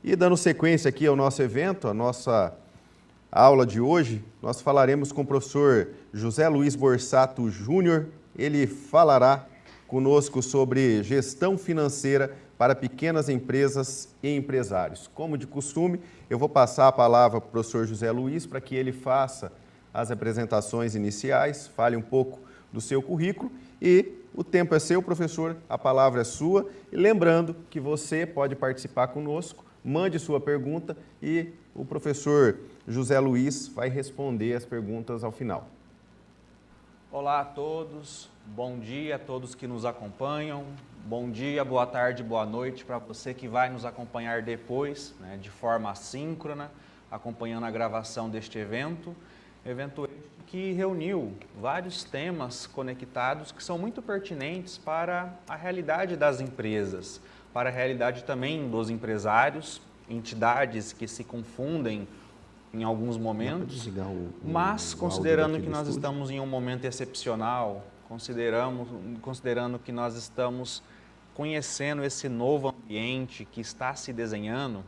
E dando sequência aqui ao nosso evento, a nossa aula de hoje, nós falaremos com o professor José Luiz Borsato Júnior. Ele falará conosco sobre gestão financeira para pequenas empresas e empresários. Como de costume, eu vou passar a palavra para o professor José Luiz para que ele faça as apresentações iniciais, fale um pouco do seu currículo e o tempo é seu, professor, a palavra é sua. E lembrando que você pode participar conosco, mande sua pergunta e o professor José Luiz vai responder as perguntas ao final. Olá a todos, bom dia a todos que nos acompanham, bom dia, boa tarde, boa noite para você que vai nos acompanhar depois, de forma assíncrona, acompanhando a gravação deste evento que reuniu vários temas conectados que são muito pertinentes para a realidade das empresas, para a realidade também dos empresários, entidades que se confundem em alguns momentos, mas considerando que nós estamos em um momento excepcional, considerando que nós estamos conhecendo esse novo ambiente que está se desenhando,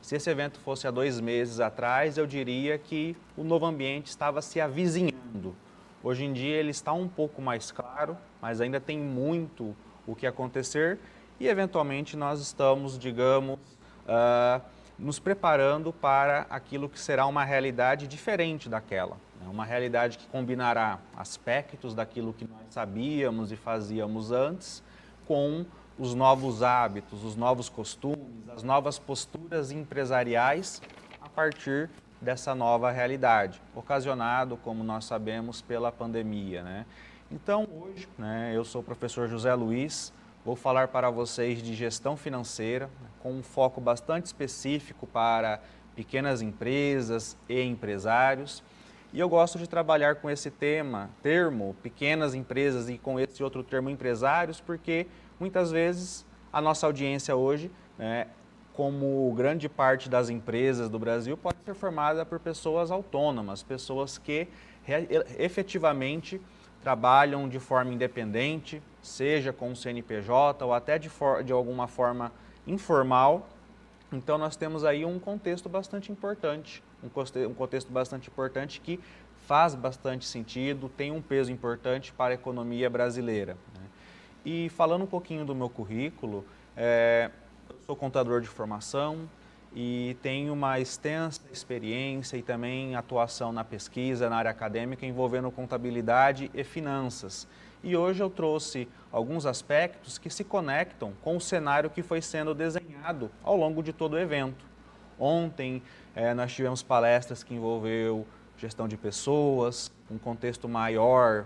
Se esse evento fosse há 2 meses atrás, eu diria que o novo ambiente estava se avizinhando. Hoje em dia ele está um pouco mais claro, mas ainda tem muito o que acontecer e eventualmente nós estamos, digamos, nos preparando para aquilo que será uma realidade diferente daquela. Uma realidade que combinará aspectos daquilo que nós sabíamos e fazíamos antes com os novos hábitos, os novos costumes, as novas posturas empresariais a partir dessa nova realidade, ocasionado, como nós sabemos, pela pandemia. Então, hoje, eu sou o professor José Luiz, vou falar para vocês de gestão financeira, com um foco bastante específico para pequenas empresas e empresários. E eu gosto de trabalhar com esse termo, pequenas empresas, e com esse outro termo, empresários, porque muitas vezes a nossa audiência hoje, como grande parte das empresas do Brasil, pode ser formada por pessoas autônomas, pessoas que efetivamente trabalham de forma independente, seja com o CNPJ ou até de alguma forma informal. Então nós temos aí um contexto bastante importante, que faz bastante sentido, tem um peso importante para a economia brasileira. E falando um pouquinho do meu currículo, eu sou contador de formação e tenho uma extensa experiência e também atuação na pesquisa, na área acadêmica, envolvendo contabilidade e finanças. E hoje eu trouxe alguns aspectos que se conectam com o cenário que foi sendo desenhado ao longo de todo o evento. Ontem nós tivemos palestras que envolveu gestão de pessoas, um contexto maior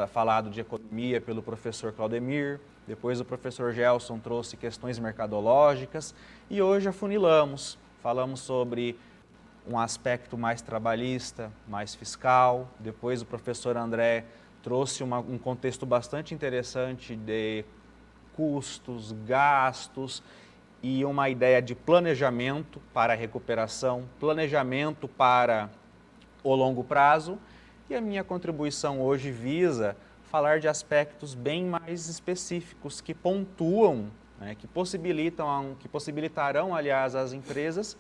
falado de economia pelo professor Claudemir, depois o professor Gelson trouxe questões mercadológicas e hoje afunilamos, falamos sobre um aspecto mais trabalhista, mais fiscal, depois o professor André trouxe um contexto bastante interessante de custos, gastos e uma ideia de planejamento para a recuperação, planejamento para o longo prazo. E a minha contribuição hoje visa falar de aspectos bem mais específicos que pontuam, que possibilitarão, aliás, às empresas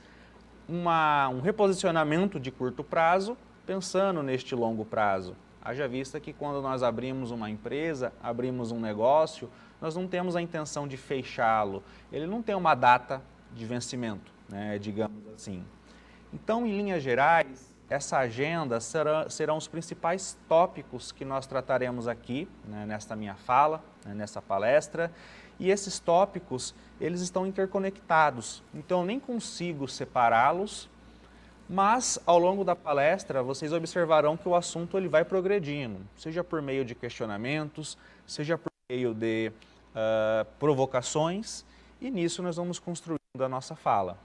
um reposicionamento de curto prazo, pensando neste longo prazo. Haja vista que quando nós abrimos uma empresa, abrimos um negócio, nós não temos a intenção de fechá-lo. Ele não tem uma data de vencimento, digamos assim. Então, em linhas gerais, essa agenda serão os principais tópicos que nós trataremos aqui, nesta minha fala, nessa palestra. E esses tópicos, eles estão interconectados, então eu nem consigo separá-los, mas ao longo da palestra vocês observarão que o assunto ele vai progredindo, seja por meio de questionamentos, seja por meio de provocações, e nisso nós vamos construindo a nossa fala.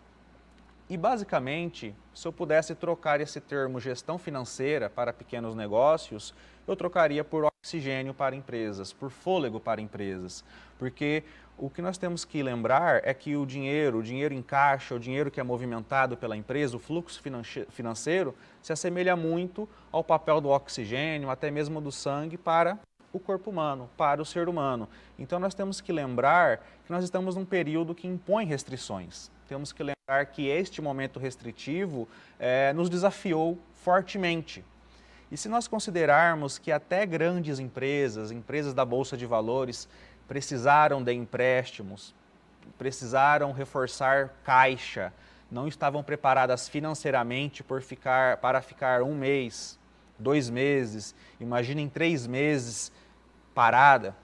E basicamente, se eu pudesse trocar esse termo gestão financeira para pequenos negócios, eu trocaria por oxigênio para empresas, por fôlego para empresas. Porque o que nós temos que lembrar é que o dinheiro em caixa, o dinheiro que é movimentado pela empresa, o fluxo financeiro, se assemelha muito ao papel do oxigênio, até mesmo do sangue, para o corpo humano, para o ser humano. Então nós temos que lembrar que nós estamos num período que impõe restrições. Temos que lembrar que este momento restritivo nos desafiou fortemente. E se nós considerarmos que até grandes empresas, empresas da Bolsa de Valores, precisaram de empréstimos, precisaram reforçar caixa, não estavam preparadas financeiramente para ficar 1 mês, 2 meses, imaginem 3 meses parada,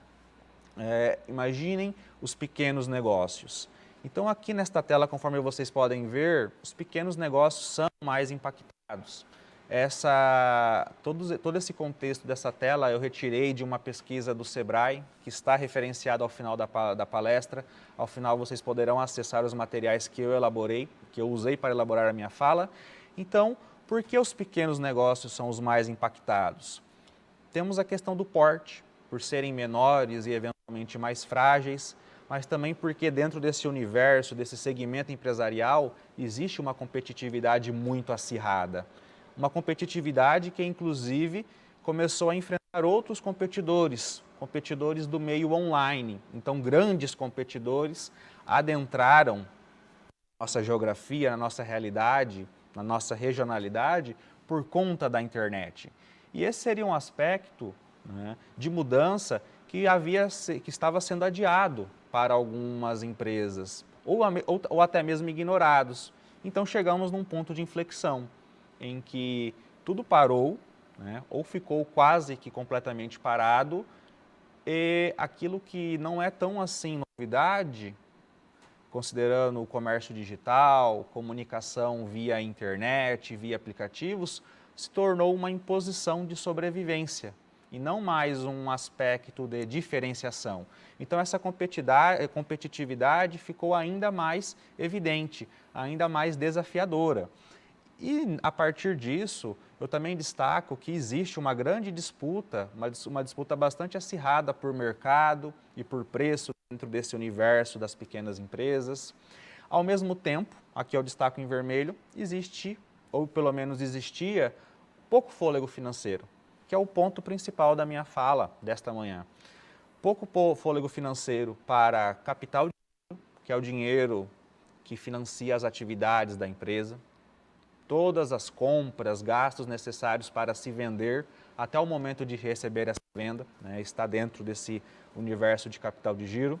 imaginem os pequenos negócios. Então aqui nesta tela, conforme vocês podem ver, os pequenos negócios são mais impactados. Todo esse contexto dessa tela eu retirei de uma pesquisa do Sebrae, que está referenciada ao final da palestra. Ao final vocês poderão acessar os materiais que eu elaborei, que eu usei para elaborar a minha fala. Então, por que os pequenos negócios são os mais impactados? Temos a questão do porte, por serem menores e eventualmente mais frágeis, mas também porque dentro desse universo, desse segmento empresarial, existe uma competitividade muito acirrada. Uma competitividade que, inclusive, começou a enfrentar outros competidores do meio online. Então, grandes competidores adentraram na nossa geografia, na nossa realidade, na nossa regionalidade, por conta da internet. E esse seria um aspecto, né, de mudança que estava sendo adiado para algumas empresas, ou até mesmo ignorados. Então, chegamos num ponto de inflexão, em que tudo parou, né, ou ficou quase que completamente parado, e aquilo que não é tão assim novidade, considerando o comércio digital, comunicação via internet, via aplicativos, se tornou uma imposição de sobrevivência e não mais um aspecto de diferenciação. Então essa competitividade ficou ainda mais evidente, ainda mais desafiadora. E, a partir disso, eu também destaco que existe uma grande disputa, uma disputa bastante acirrada por mercado e por preço dentro desse universo das pequenas empresas. Ao mesmo tempo, aqui eu destaco em vermelho, existe, ou pelo menos existia, pouco fôlego financeiro, que é o ponto principal da minha fala desta manhã. Pouco fôlego financeiro para capital de giro, que é o dinheiro que financia as atividades da empresa, todas as compras, gastos necessários para se vender até o momento de receber essa venda, né, está dentro desse universo de capital de giro.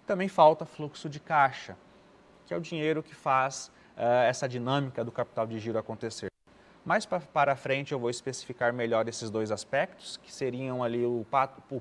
Também falta fluxo de caixa, que é o dinheiro que faz essa dinâmica do capital de giro acontecer. Mais para frente eu vou especificar melhor esses dois aspectos, que seriam ali o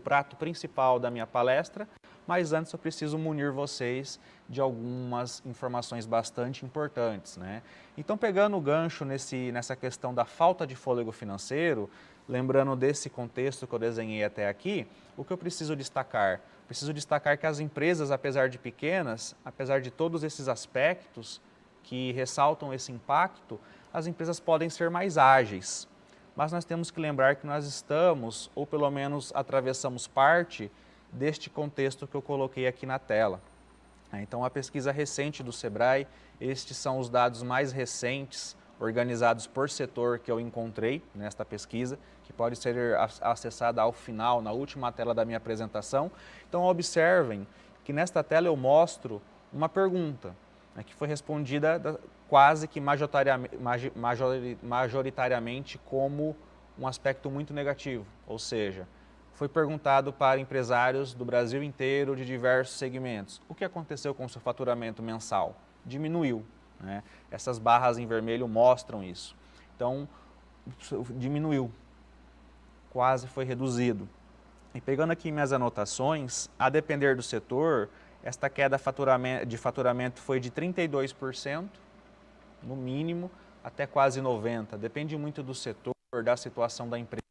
prato principal da minha palestra, mas antes eu preciso munir vocês de algumas informações bastante importantes, né? Então, pegando o gancho nessa questão da falta de fôlego financeiro, lembrando desse contexto que eu desenhei até aqui, o que eu preciso destacar? Preciso destacar que as empresas, apesar de pequenas, apesar de todos esses aspectos que ressaltam esse impacto, as empresas podem ser mais ágeis. Mas nós temos que lembrar que nós estamos, ou pelo menos atravessamos parte, deste contexto que eu coloquei aqui na tela. Então, a pesquisa recente do Sebrae, estes são os dados mais recentes, organizados por setor que eu encontrei nesta pesquisa, que pode ser acessada ao final, na última tela da minha apresentação. Então, observem que nesta tela eu mostro uma pergunta, né, que foi respondida quase que majoritariamente como um aspecto muito negativo, ou seja, foi perguntado para empresários do Brasil inteiro de diversos segmentos. O que aconteceu com o seu faturamento mensal? Diminuiu, né? Essas barras em vermelho mostram isso. Então, diminuiu, quase foi reduzido. E pegando aqui minhas anotações, a depender do setor, esta queda de faturamento foi de 32%, no mínimo, até quase 90%. Depende muito do setor, da situação da empresa.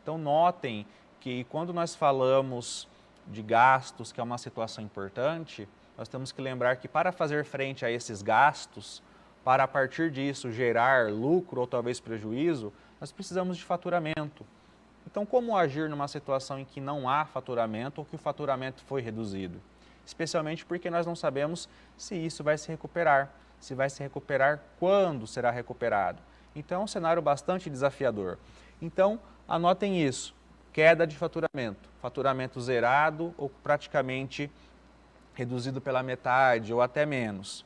Então, notem que quando nós falamos de gastos, que é uma situação importante, nós temos que lembrar que para fazer frente a esses gastos, para a partir disso gerar lucro ou talvez prejuízo, nós precisamos de faturamento. Então, como agir numa situação em que não há faturamento ou que o faturamento foi reduzido? Especialmente porque nós não sabemos se isso vai se recuperar, se vai se recuperar, quando será recuperado. Então, é um cenário bastante desafiador. Então, anotem isso. queda de faturamento, faturamento zerado ou praticamente reduzido pela metade ou até menos,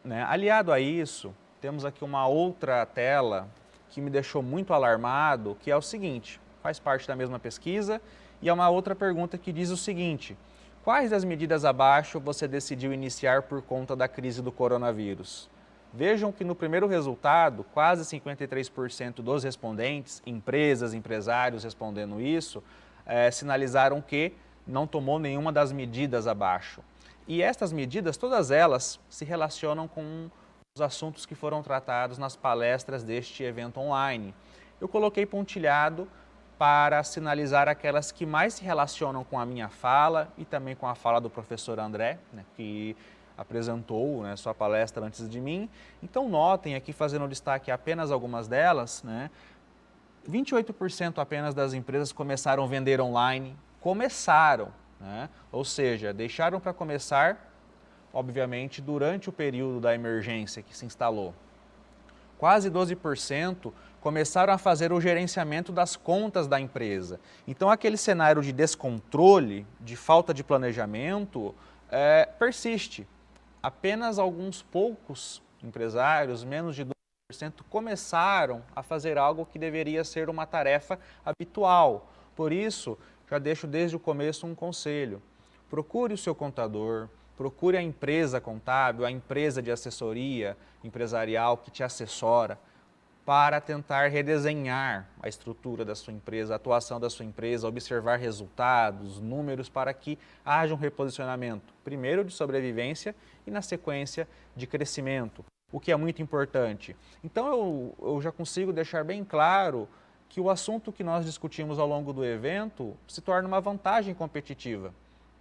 né? Aliado a isso, temos aqui uma outra tela que me deixou muito alarmado, que é o seguinte, faz parte da mesma pesquisa e é uma outra pergunta que diz o seguinte: quais das medidas abaixo você decidiu iniciar por conta da crise do coronavírus? Vejam que no primeiro resultado, quase 53% dos respondentes, empresas, empresários respondendo isso, sinalizaram que não tomou nenhuma das medidas abaixo. E estas medidas, todas elas, se relacionam com os assuntos que foram tratados nas palestras deste evento online. Eu coloquei pontilhado para sinalizar aquelas que mais se relacionam com a minha fala e também com a fala do professor André, né, que apresentou, né, sua palestra antes de mim. Então notem aqui, fazendo destaque apenas algumas delas, né, 28% apenas das empresas começaram a vender online, começaram, né, ou seja, deixaram para começar, obviamente, durante o período da emergência que se instalou. Quase 12% começaram a fazer o gerenciamento das contas da empresa. Então, aquele cenário de descontrole, de falta de planejamento, persiste. Apenas alguns poucos empresários, menos de 2%, começaram a fazer algo que deveria ser uma tarefa habitual. Por isso, já deixo desde o começo um conselho. Procure o seu contador, procure a empresa contábil, a empresa de assessoria empresarial que te assessora, para tentar redesenhar a estrutura da sua empresa, a atuação da sua empresa, observar resultados, números, para que haja um reposicionamento, primeiro de sobrevivência e na sequência de crescimento, o que é muito importante. Então eu já consigo deixar bem claro que o assunto que nós discutimos ao longo do evento se torna uma vantagem competitiva,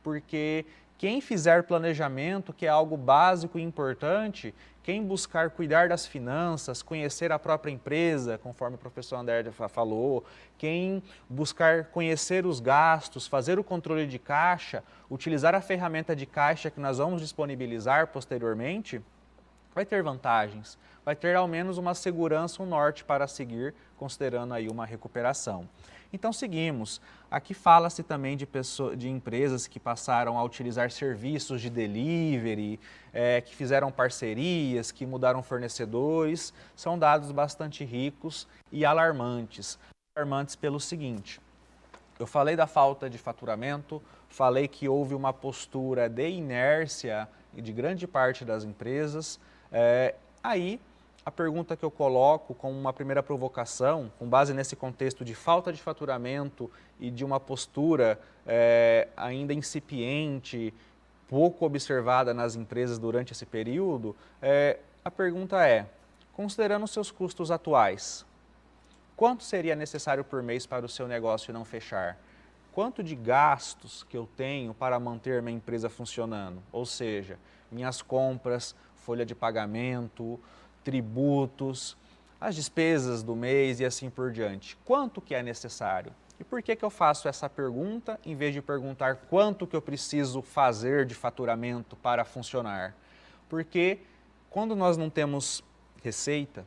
porque quem fizer planejamento, que é algo básico e importante, quem buscar cuidar das finanças, conhecer a própria empresa, conforme o professor André falou, quem buscar conhecer os gastos, fazer o controle de caixa, utilizar a ferramenta de caixa que nós vamos disponibilizar posteriormente, vai ter vantagens, vai ter ao menos uma segurança, um norte para seguir, considerando aí uma recuperação. Então seguimos. Aqui fala-se também de empresas que passaram a utilizar serviços de delivery, que fizeram parcerias, que mudaram fornecedores. São dados bastante ricos e alarmantes. Alarmantes pelo seguinte: eu falei da falta de faturamento, falei que houve uma postura de inércia de grande parte das empresas. Aí, a pergunta que eu coloco como uma primeira provocação, com base nesse contexto de falta de faturamento e de uma postura ainda incipiente, pouco observada nas empresas durante esse período, a pergunta é, considerando os seus custos atuais, quanto seria necessário por mês para o seu negócio não fechar? Quanto de gastos que eu tenho para manter minha empresa funcionando? Ou seja, minhas compras, folha de pagamento, tributos, as despesas do mês e assim por diante. Quanto que é necessário? E por que eu faço essa pergunta em vez de perguntar quanto que eu preciso fazer de faturamento para funcionar? Porque quando nós não temos receita,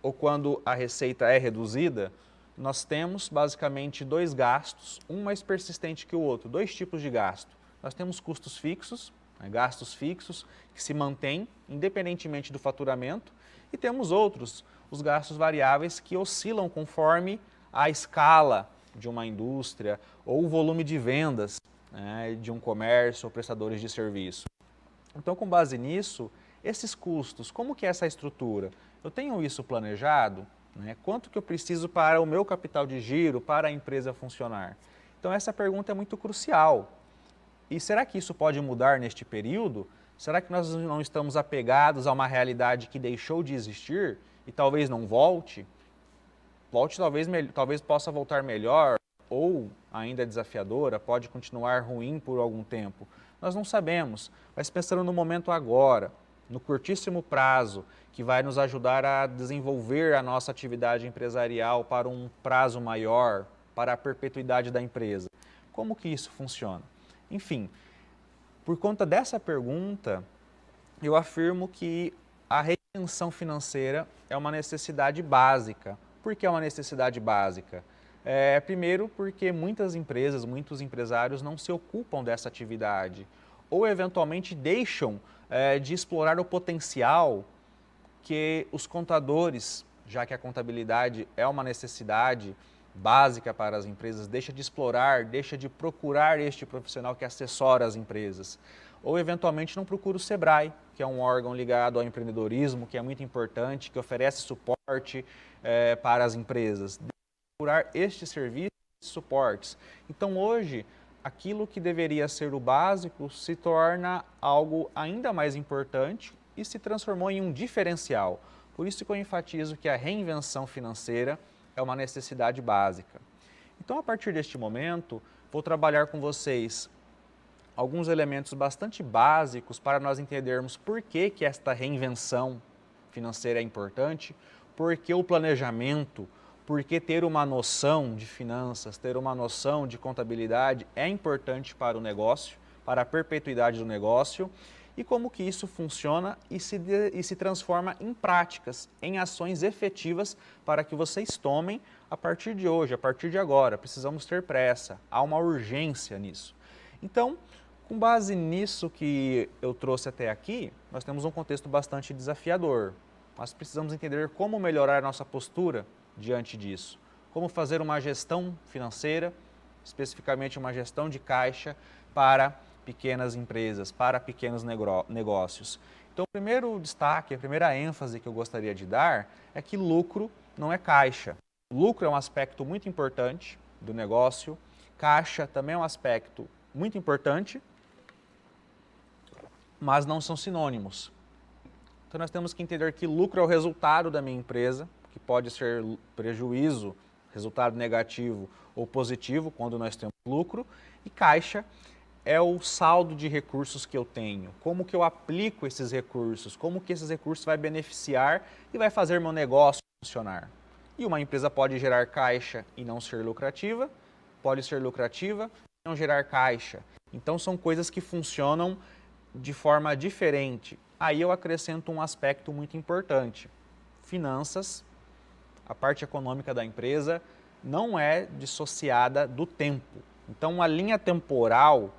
ou quando a receita é reduzida, nós temos basicamente dois gastos, um mais persistente que o outro, dois tipos de gasto. Nós temos custos fixos, gastos fixos, que se mantêm independentemente do faturamento, e temos outros, os gastos variáveis, que oscilam conforme a escala de uma indústria ou o volume de vendas, né, de um comércio ou prestadores de serviço. Então, com base nisso, esses custos, como que é essa estrutura? Eu tenho isso planejado? Né? Quanto que eu preciso para o meu capital de giro, para a empresa funcionar? Então, essa pergunta é muito crucial. E será que isso pode mudar neste período? Será que nós não estamos apegados a uma realidade que deixou de existir e talvez não volte? Volte talvez possa voltar melhor ou ainda desafiadora, pode continuar ruim por algum tempo. Nós não sabemos, mas pensando no momento agora, no curtíssimo prazo, que vai nos ajudar a desenvolver a nossa atividade empresarial para um prazo maior, para a perpetuidade da empresa. Como que isso funciona? Enfim, por conta dessa pergunta, eu afirmo que a retenção financeira é uma necessidade básica. Por que é uma necessidade básica? Primeiro porque muitas empresas, muitos empresários não se ocupam dessa atividade ou eventualmente deixam de explorar o potencial que os contadores, já que a contabilidade é uma necessidade básica para as empresas, deixa de explorar, deixa de procurar este profissional que assessora as empresas. Ou eventualmente não procura o Sebrae, que é um órgão ligado ao empreendedorismo, que é muito importante, que oferece suporte para as empresas. Procurar estes serviços e suportes. Então hoje, aquilo que deveria ser o básico se torna algo ainda mais importante e se transformou em um diferencial. Por isso que eu enfatizo que a reinvenção financeira é uma necessidade básica. Então, a partir deste momento, vou trabalhar com vocês alguns elementos bastante básicos para nós entendermos por que esta reinvenção financeira é importante, por que o planejamento, por que ter uma noção de finanças, ter uma noção de contabilidade é importante para o negócio, para a perpetuidade do negócio, e como que isso funciona e se transforma em práticas, em ações efetivas para que vocês tomem a partir de hoje, a partir de agora. Precisamos ter pressa, há uma urgência nisso. Então, com base nisso que eu trouxe até aqui, nós temos um contexto bastante desafiador. Nós precisamos entender como melhorar a nossa postura diante disso, como fazer uma gestão financeira, especificamente uma gestão de caixa para pequenas empresas, para pequenos negócios. Então, o primeiro destaque, a primeira ênfase que eu gostaria de dar é que lucro não é caixa. O lucro é um aspecto muito importante do negócio, caixa também é um aspecto muito importante, mas não são sinônimos. Então, nós temos que entender que lucro é o resultado da minha empresa, que pode ser prejuízo, resultado negativo ou positivo quando nós temos lucro, e caixa é o saldo de recursos que eu tenho, como que eu aplico esses recursos, como que esses recursos vai beneficiar e vai fazer meu negócio funcionar. E uma empresa pode gerar caixa e não ser lucrativa, pode ser lucrativa e não gerar caixa. Então são coisas que funcionam de forma diferente. Aí eu acrescento um aspecto muito importante. Finanças, a parte econômica da empresa, não é dissociada do tempo. Então a linha temporal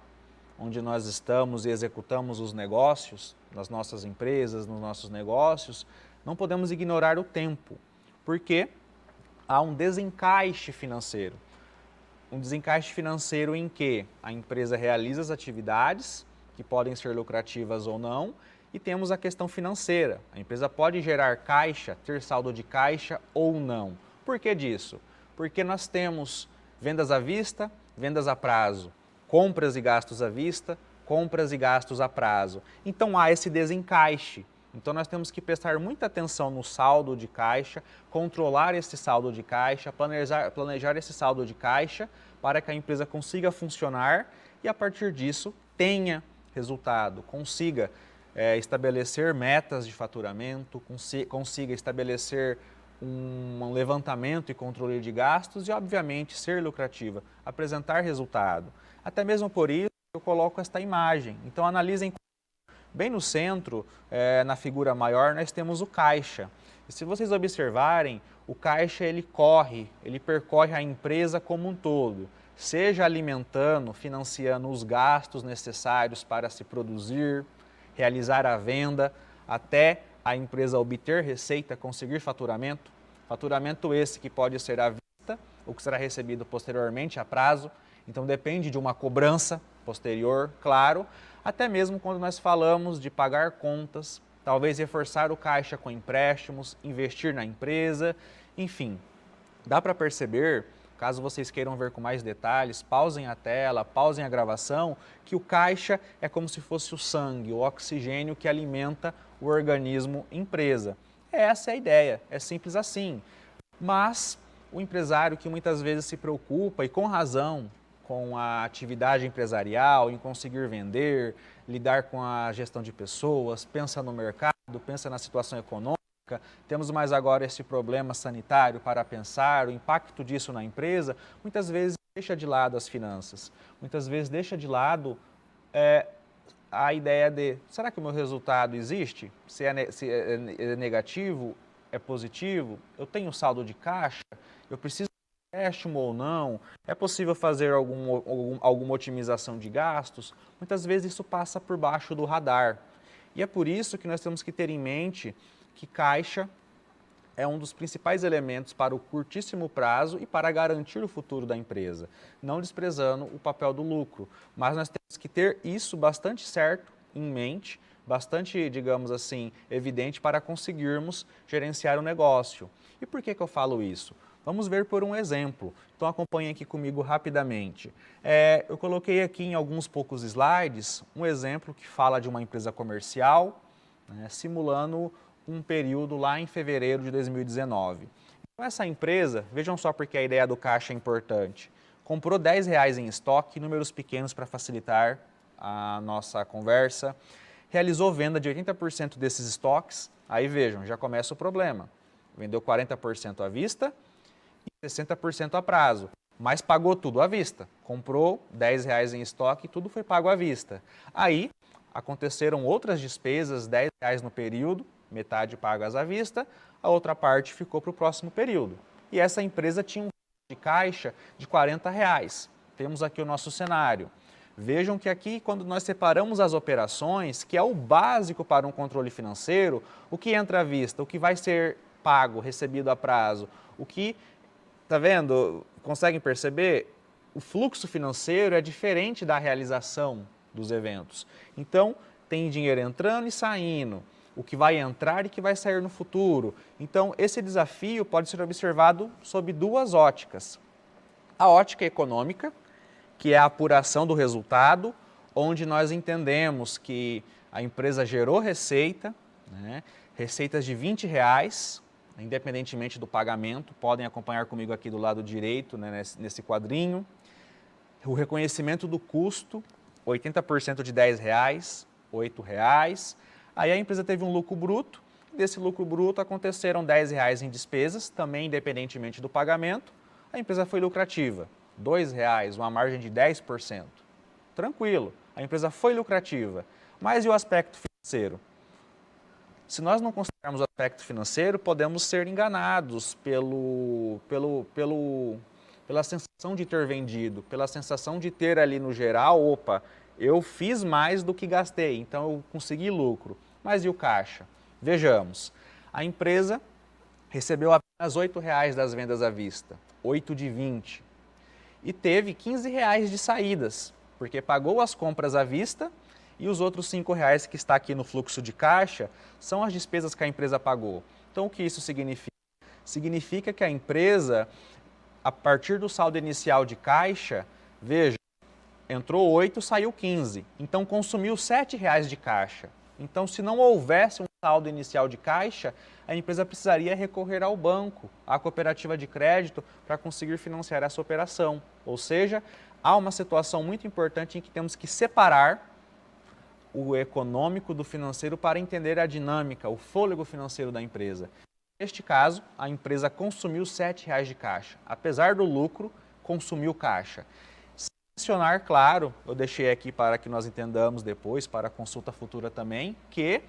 onde nós estamos e executamos os negócios, nas nossas empresas, nos nossos negócios, não podemos ignorar o tempo, porque há um desencaixe financeiro. Um desencaixe financeiro em que a empresa realiza as atividades, que podem ser lucrativas ou não, e temos a questão financeira. A empresa pode gerar caixa, ter saldo de caixa ou não. Por que disso? Porque nós temos vendas à vista, vendas a prazo, compras e gastos à vista, compras e gastos a prazo. Então há esse desencaixe. Então nós temos que prestar muita atenção no saldo de caixa, controlar esse saldo de caixa, planejar esse saldo de caixa para que a empresa consiga funcionar e a partir disso tenha resultado, consiga estabelecer metas de faturamento, consiga estabelecer um levantamento e controle de gastos e, obviamente, ser lucrativa, apresentar resultado. Até mesmo por isso eu coloco esta imagem. Então analisem bem no centro, na figura maior, nós temos o caixa. E se vocês observarem, o caixa ele percorre a empresa como um todo, seja alimentando, financiando os gastos necessários para se produzir, realizar a venda, até a empresa obter receita, conseguir faturamento. Faturamento esse que pode ser à vista, ou que será recebido posteriormente a prazo. Então depende de uma cobrança posterior, claro, até mesmo quando nós falamos de pagar contas, talvez reforçar o caixa com empréstimos, investir na empresa, enfim. Dá para perceber, caso vocês queiram ver com mais detalhes, pausem a tela, pausem a gravação, que o caixa é como se fosse o sangue, o oxigênio que alimenta o organismo empresa. Essa é a ideia, é simples assim. Mas o empresário que muitas vezes se preocupa, e com razão, com a atividade empresarial, em conseguir vender, lidar com a gestão de pessoas, pensa no mercado, pensa na situação econômica, temos mais agora esse problema sanitário para pensar, o impacto disso na empresa, muitas vezes deixa de lado as finanças, muitas vezes deixa de lado a ideia de, será que o meu resultado existe? Se é negativo, é positivo? Eu tenho saldo de caixa? Eu preciso empréstimo ou não? É possível fazer alguma otimização de gastos? Muitas vezes isso passa por baixo do radar. E é por isso que nós temos que ter em mente que caixa é um dos principais elementos para o curtíssimo prazo e para garantir o futuro da empresa, não desprezando o papel do lucro. Mas nós temos que ter isso bastante certo em mente, bastante, digamos assim, evidente para conseguirmos gerenciar o negócio. E por que eu falo isso? Vamos ver por um exemplo. Então acompanhe aqui comigo rapidamente. Eu coloquei aqui em alguns poucos slides um exemplo que fala de uma empresa comercial, né, simulando um período lá em fevereiro de 2019. Então essa empresa, vejam só porque a ideia do caixa é importante, comprou R$10 em estoque, números pequenos para facilitar a nossa conversa, realizou venda de 80% desses estoques, aí vejam, já começa o problema. Vendeu 40% à vista e 60% a prazo, mas pagou tudo à vista. Comprou R$10 em estoque e tudo foi pago à vista. Aí aconteceram outras despesas, R$10 no período, metade pagas à vista, a outra parte ficou para o próximo período. E essa empresa tinha um de caixa de R$40. Temos aqui o nosso cenário. Vejam que aqui, quando nós separamos as operações, que é o básico para um controle financeiro, o que entra à vista, o que vai ser pago, recebido a prazo, o que, tá vendo? Conseguem perceber? O fluxo financeiro é diferente da realização dos eventos. Então, tem dinheiro entrando e saindo, o que vai entrar e o que vai sair no futuro. Então, esse desafio pode ser observado sob duas óticas. A ótica econômica, que é a apuração do resultado, onde nós entendemos que a empresa gerou receita, né, receitas de R$20, independentemente do pagamento, podem acompanhar comigo aqui do lado direito, né, nesse quadrinho. O reconhecimento do custo, 80% de R$10, R$8. Aí a empresa teve um lucro bruto, desse lucro bruto aconteceram R$10 em despesas, também independentemente do pagamento, a empresa foi lucrativa, R$2, uma margem de 10%. Tranquilo, a empresa foi lucrativa, mas e o aspecto financeiro? Se nós não considerarmos o aspecto financeiro, podemos ser enganados pela sensação de ter vendido, pela sensação de ter ali no geral, opa, eu fiz mais do que gastei, então eu consegui lucro. Mas e o caixa? Vejamos, a empresa recebeu apenas R$8 das vendas à vista, 8 de 20, e teve R$15 de saídas, porque pagou as compras à vista e os outros R$5 que está aqui no fluxo de caixa são as despesas que a empresa pagou. Então o que isso significa? Significa que a empresa, a partir do saldo inicial de caixa, veja, entrou 8, saiu 15, então consumiu R$7 de caixa. Então, se não houvesse um saldo inicial de caixa, a empresa precisaria recorrer ao banco, à cooperativa de crédito, para conseguir financiar essa operação. Ou seja, há uma situação muito importante em que temos que separar o econômico do financeiro para entender a dinâmica, o fôlego financeiro da empresa. Neste caso, a empresa consumiu R$7 de caixa. Apesar do lucro, consumiu caixa. Mencionar, claro, eu deixei aqui para que nós entendamos depois, para a consulta futura também, que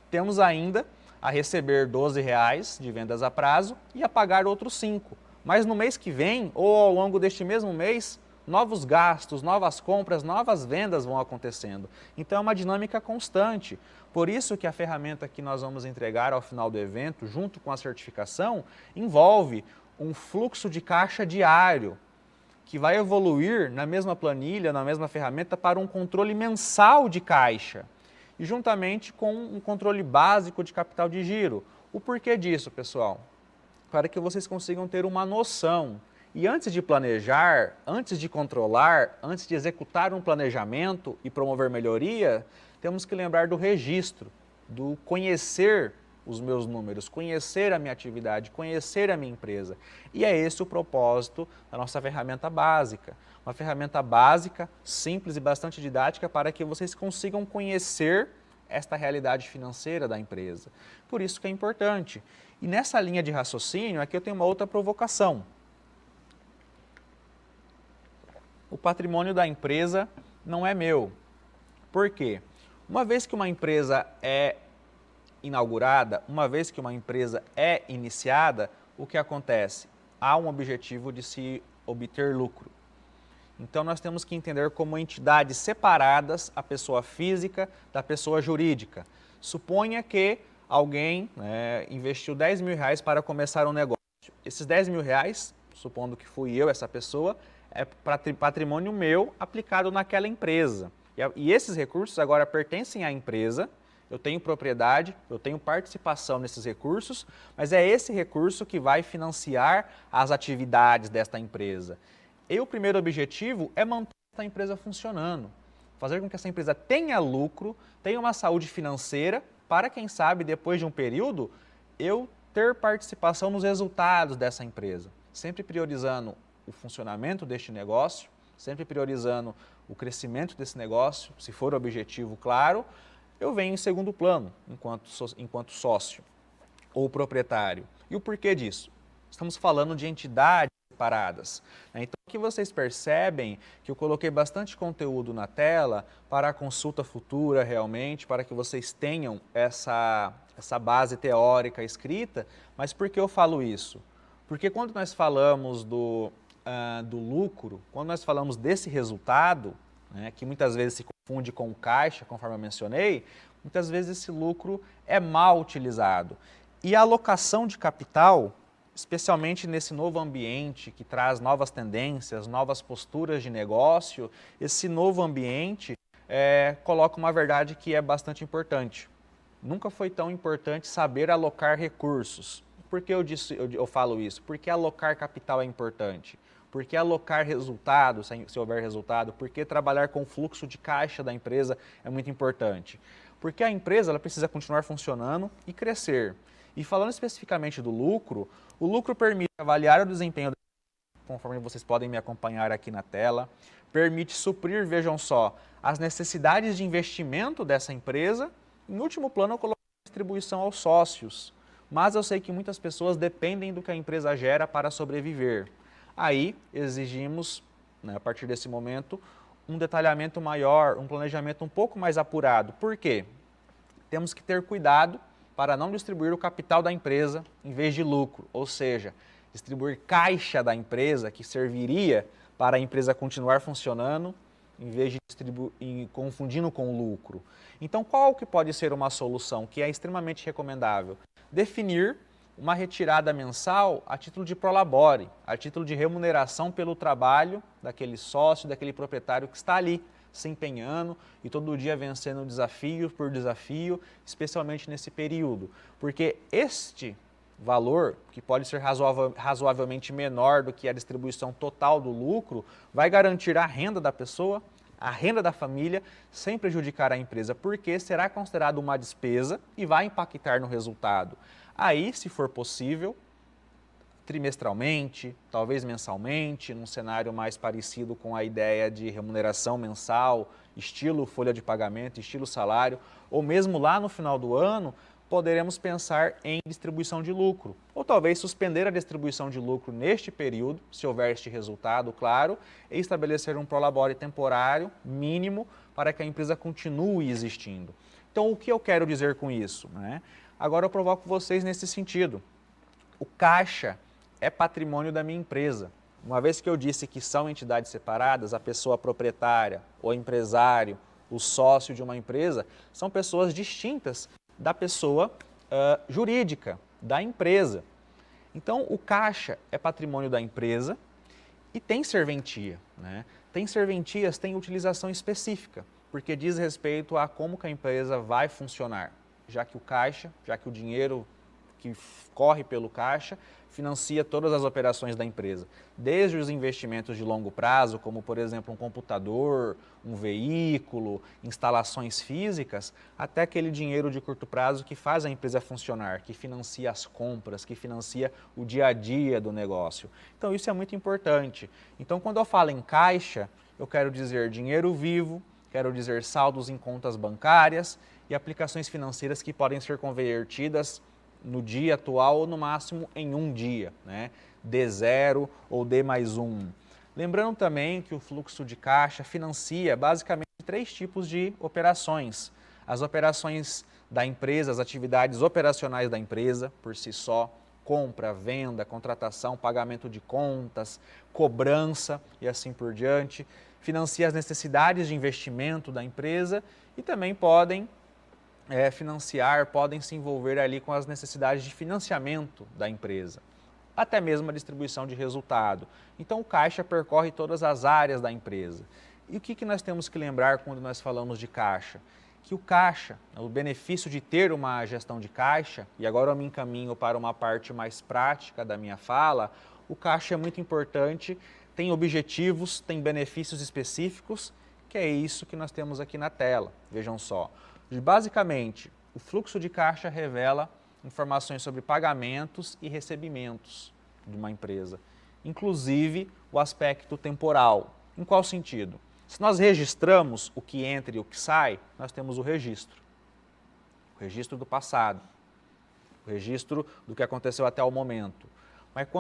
temos ainda a receber R$12 de vendas a prazo e a pagar outros 5. Mas no mês que vem, ou ao longo deste mesmo mês, novos gastos, novas compras, novas vendas vão acontecendo. Então é uma dinâmica constante. Por isso que a ferramenta que nós vamos entregar ao final do evento, junto com a certificação, envolve um fluxo de caixa diário, que vai evoluir na mesma planilha, na mesma ferramenta, para um controle mensal de caixa. E juntamente com um controle básico de capital de giro. O porquê disso, pessoal? Para que vocês consigam ter uma noção. E antes de planejar, antes de controlar, antes de executar um planejamento e promover melhoria, temos que lembrar do registro, do conhecer os meus números, conhecer a minha atividade, conhecer a minha empresa. E é esse o propósito da nossa ferramenta básica. Uma ferramenta básica, simples e bastante didática para que vocês consigam conhecer esta realidade financeira da empresa. Por isso que é importante. E nessa linha de raciocínio, aqui eu tenho uma outra provocação. O patrimônio da empresa não é meu. Por quê? Uma vez que uma empresa é inaugurada, uma vez que uma empresa é iniciada, o que acontece? há um objetivo de se obter lucro. Então, nós temos que entender como entidades separadas a pessoa física da pessoa jurídica. Suponha que alguém investiu R$ 10.000 para começar um negócio. Esses R$ 10.000, supondo que fui eu, essa pessoa, é patrimônio meu aplicado naquela empresa. E esses recursos agora pertencem à empresa, eu tenho propriedade, eu tenho participação nesses recursos, mas é esse recurso que vai financiar as atividades desta empresa. E o primeiro objetivo é manter essa empresa funcionando, fazer com que essa empresa tenha lucro, tenha uma saúde financeira, para quem sabe, depois de um período, eu ter participação nos resultados dessa empresa, sempre priorizando o funcionamento deste negócio, sempre priorizando o crescimento desse negócio, se for o objetivo, claro, eu venho em segundo plano, enquanto sócio ou proprietário. E o porquê disso? Estamos falando de entidades separadas. Então, aqui vocês percebem que eu coloquei bastante conteúdo na tela para a consulta futura, realmente, para que vocês tenham essa base teórica escrita. Mas por que eu falo isso? Porque quando nós falamos do lucro, quando nós falamos desse resultado, que muitas vezes se confunde com o caixa, conforme eu mencionei, muitas vezes esse lucro é mal utilizado. E a alocação de capital, especialmente nesse novo ambiente que traz novas tendências, novas posturas de negócio, esse novo ambiente coloca uma verdade que é bastante importante. Nunca foi tão importante saber alocar recursos. Por que eu falo isso? Porque alocar capital é importante. Porque alocar resultado, se houver resultado, porque trabalhar com o fluxo de caixa da empresa é muito importante. Porque a empresa ela precisa continuar funcionando e crescer. E falando especificamente do lucro, o lucro permite avaliar o desempenho, conforme vocês podem me acompanhar aqui na tela, permite suprir, vejam só, as necessidades de investimento dessa empresa. Em último plano, eu coloco a distribuição aos sócios, mas eu sei que muitas pessoas dependem do que a empresa gera para sobreviver. Aí exigimos, a partir desse momento, um detalhamento maior, um planejamento um pouco mais apurado. Por quê? Temos que ter cuidado para não distribuir o capital da empresa em vez de lucro, ou seja, distribuir caixa da empresa que serviria para a empresa continuar funcionando, em vez de confundindo com lucro. Então, qual que pode ser uma solução que é extremamente recomendável? Definir uma retirada mensal a título de prolabore, a título de remuneração pelo trabalho daquele sócio, daquele proprietário que está ali, se empenhando e todo dia vencendo desafio por desafio, especialmente nesse período. Porque este valor, que pode ser razoavelmente menor do que a distribuição total do lucro, vai garantir a renda da pessoa, a renda da família, sem prejudicar a empresa, porque será considerado uma despesa e vai impactar no resultado. Aí, se for possível, trimestralmente, talvez mensalmente, num cenário mais parecido com a ideia de remuneração mensal, estilo folha de pagamento, estilo salário, ou mesmo lá no final do ano, poderemos pensar em distribuição de lucro. Ou talvez suspender a distribuição de lucro neste período, se houver este resultado, claro, e estabelecer um prolabore temporário, mínimo, para que a empresa continue existindo. Então, o que eu quero dizer com isso? Agora eu provoco vocês nesse sentido. O caixa é patrimônio da minha empresa. Uma vez que eu disse que são entidades separadas, a pessoa proprietária, o empresário, o sócio de uma empresa, são pessoas distintas da pessoa jurídica, da empresa. Então, o caixa é patrimônio da empresa e tem serventia. Tem serventias, tem utilização específica, porque diz respeito a como que a empresa vai funcionar, já que o caixa, já que o dinheiro que corre pelo caixa financia todas as operações da empresa, desde os investimentos de longo prazo, como por exemplo um computador, um veículo, instalações físicas, até aquele dinheiro de curto prazo que faz a empresa funcionar, que financia as compras, que financia o dia a dia do negócio. Então isso é muito importante. Então quando eu falo em caixa, eu quero dizer dinheiro vivo, quero dizer saldos em contas bancárias e aplicações financeiras que podem ser convertidas no dia atual ou no máximo em um dia, D0 ou D+1. Lembrando também que o fluxo de caixa financia basicamente 3 tipos de operações. As operações da empresa, as atividades operacionais da empresa por si só, compra, venda, contratação, pagamento de contas, cobrança e assim por diante. Financia as necessidades de investimento da empresa e também podem podem se envolver ali com as necessidades de financiamento da empresa, até mesmo a distribuição de resultado. Então o caixa percorre todas as áreas da empresa. E o que nós temos que lembrar quando nós falamos de caixa? Que o caixa, o benefício de ter uma gestão de caixa, e agora eu me encaminho para uma parte mais prática da minha fala, o caixa é muito importante, tem objetivos, tem benefícios específicos, que é isso que nós temos aqui na tela. Vejam só. Basicamente, o fluxo de caixa revela informações sobre pagamentos e recebimentos de uma empresa, inclusive o aspecto temporal. Em qual sentido? Se nós registramos o que entra e o que sai, nós temos o registro do passado, o registro do que aconteceu até o momento.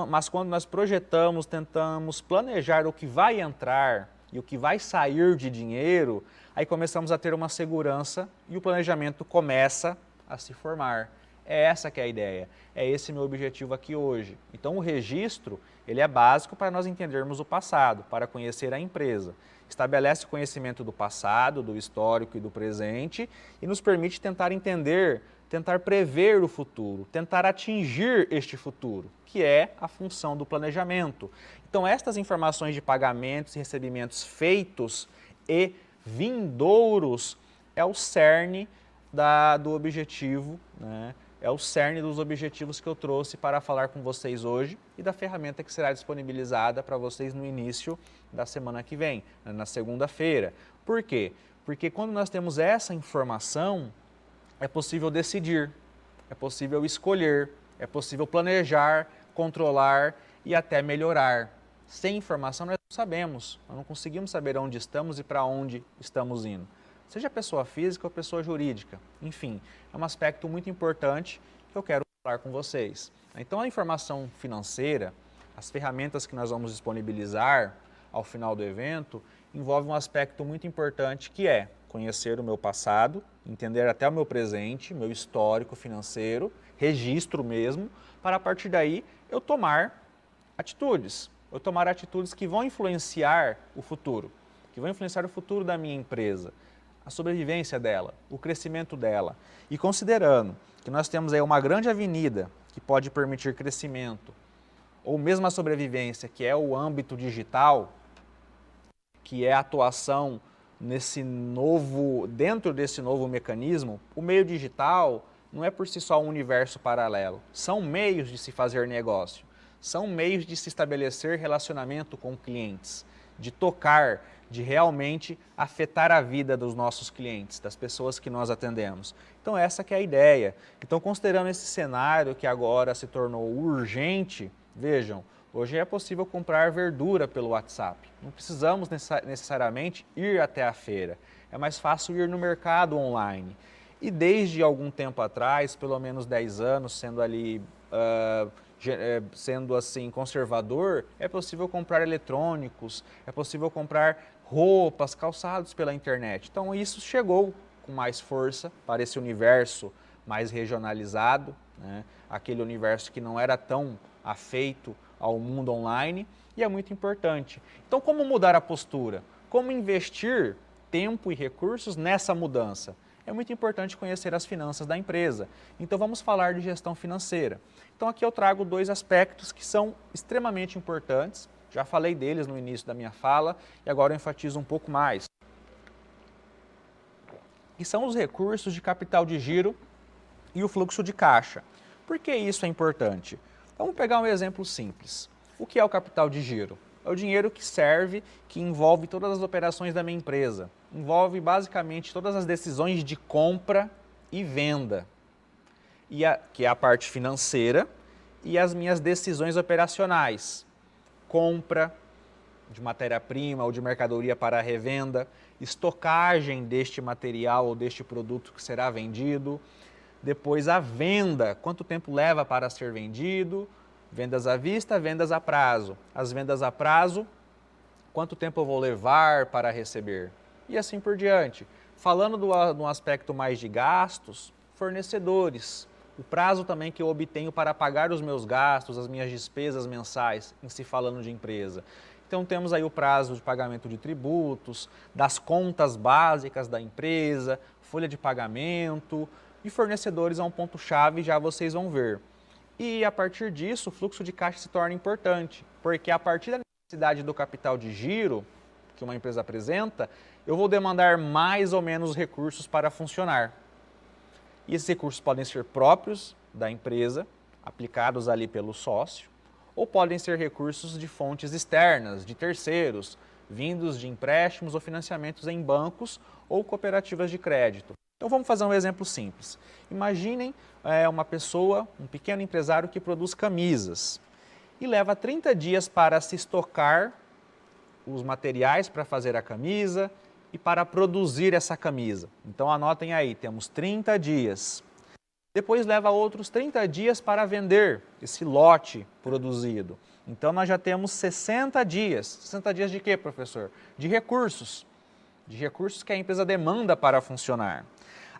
Mas quando nós projetamos, tentamos planejar o que vai entrar e o que vai sair de dinheiro, aí começamos a ter uma segurança e o planejamento começa a se formar. É essa que é a ideia, é esse meu objetivo aqui hoje. Então o registro, ele é básico para nós entendermos o passado, para conhecer a empresa. Estabelece o conhecimento do passado, do histórico e do presente e nos permite tentar entender, tentar prever o futuro, tentar atingir este futuro, que é a função do planejamento. Então estas informações de pagamentos e recebimentos feitos e vindouros é o cerne do objetivo, né? É o cerne dos objetivos que eu trouxe para falar com vocês hoje e da ferramenta que será disponibilizada para vocês no início da semana que vem, na segunda-feira. Por quê? Porque quando nós temos essa informação, é possível decidir, é possível escolher, é possível planejar, controlar e até melhorar. Sem informação nós não sabemos, nós não conseguimos saber onde estamos e para onde estamos indo. Seja pessoa física ou pessoa jurídica, enfim, é um aspecto muito importante que eu quero falar com vocês. Então a informação financeira, as ferramentas que nós vamos disponibilizar ao final do evento, envolve um aspecto muito importante que é conhecer o meu passado, entender até o meu presente, meu histórico financeiro, registro mesmo, para a partir daí eu tomar atitudes. Eu tomar atitudes que vão influenciar o futuro, da minha empresa, a sobrevivência dela, o crescimento dela. E considerando que nós temos aí uma grande avenida que pode permitir crescimento, ou mesmo a sobrevivência, que é o âmbito digital, que é a atuação dentro desse novo mecanismo, o meio digital não é por si só um universo paralelo, são meios de se fazer negócio. São meios de se estabelecer relacionamento com clientes, de tocar, de realmente afetar a vida dos nossos clientes, das pessoas que nós atendemos. Então essa que é a ideia. Então considerando esse cenário que agora se tornou urgente, vejam, hoje é possível comprar verdura pelo WhatsApp. Não precisamos necessariamente ir até a feira. É mais fácil ir no mercado online. E desde algum tempo atrás, pelo menos 10 anos, sendo assim conservador, é possível comprar eletrônicos, é possível comprar roupas, calçados pela internet. Então isso chegou com mais força para esse universo mais regionalizado, né? Aquele universo que não era tão afeito ao mundo online e é muito importante. Então como mudar a postura? Como investir tempo e recursos nessa mudança? É muito importante conhecer as finanças da empresa. Então vamos falar de gestão financeira. Então aqui eu trago dois aspectos que são extremamente importantes. Já falei deles no início da minha fala e agora eu enfatizo um pouco mais. E são os recursos de capital de giro e o fluxo de caixa. Por que isso é importante? Vamos pegar um exemplo simples. O que é o capital de giro? É o dinheiro que serve, que envolve todas as operações da minha empresa. Envolve basicamente todas as decisões de compra e venda, que é a parte financeira, e as minhas decisões operacionais. Compra de matéria-prima ou de mercadoria para a revenda, estocagem deste material ou deste produto que será vendido, depois a venda, quanto tempo leva para ser vendido, vendas à vista, vendas a prazo. As vendas a prazo, quanto tempo eu vou levar para receber? E assim por diante. Falando de um aspecto mais de gastos, fornecedores, o prazo também que eu obtenho para pagar os meus gastos, as minhas despesas mensais, em se falando de empresa. Então temos aí o prazo de pagamento de tributos, das contas básicas da empresa, folha de pagamento e fornecedores é um ponto-chave, já vocês vão ver. E a partir disso o fluxo de caixa se torna importante, porque a partir da necessidade do capital de giro que uma empresa apresenta, eu vou demandar mais ou menos recursos para funcionar. E esses recursos podem ser próprios da empresa, aplicados ali pelo sócio, ou podem ser recursos de fontes externas, de terceiros, vindos de empréstimos ou financiamentos em bancos ou cooperativas de crédito. Então vamos fazer um exemplo simples. Imaginem uma pessoa, um pequeno empresário que produz camisas e leva 30 dias para se estocar os materiais para fazer a camisa e para produzir essa camisa. Então anotem aí, temos 30 dias. Depois leva outros 30 dias para vender esse lote produzido. Então nós já temos 60 dias. 60 dias de quê, professor? De recursos. De recursos que a empresa demanda para funcionar.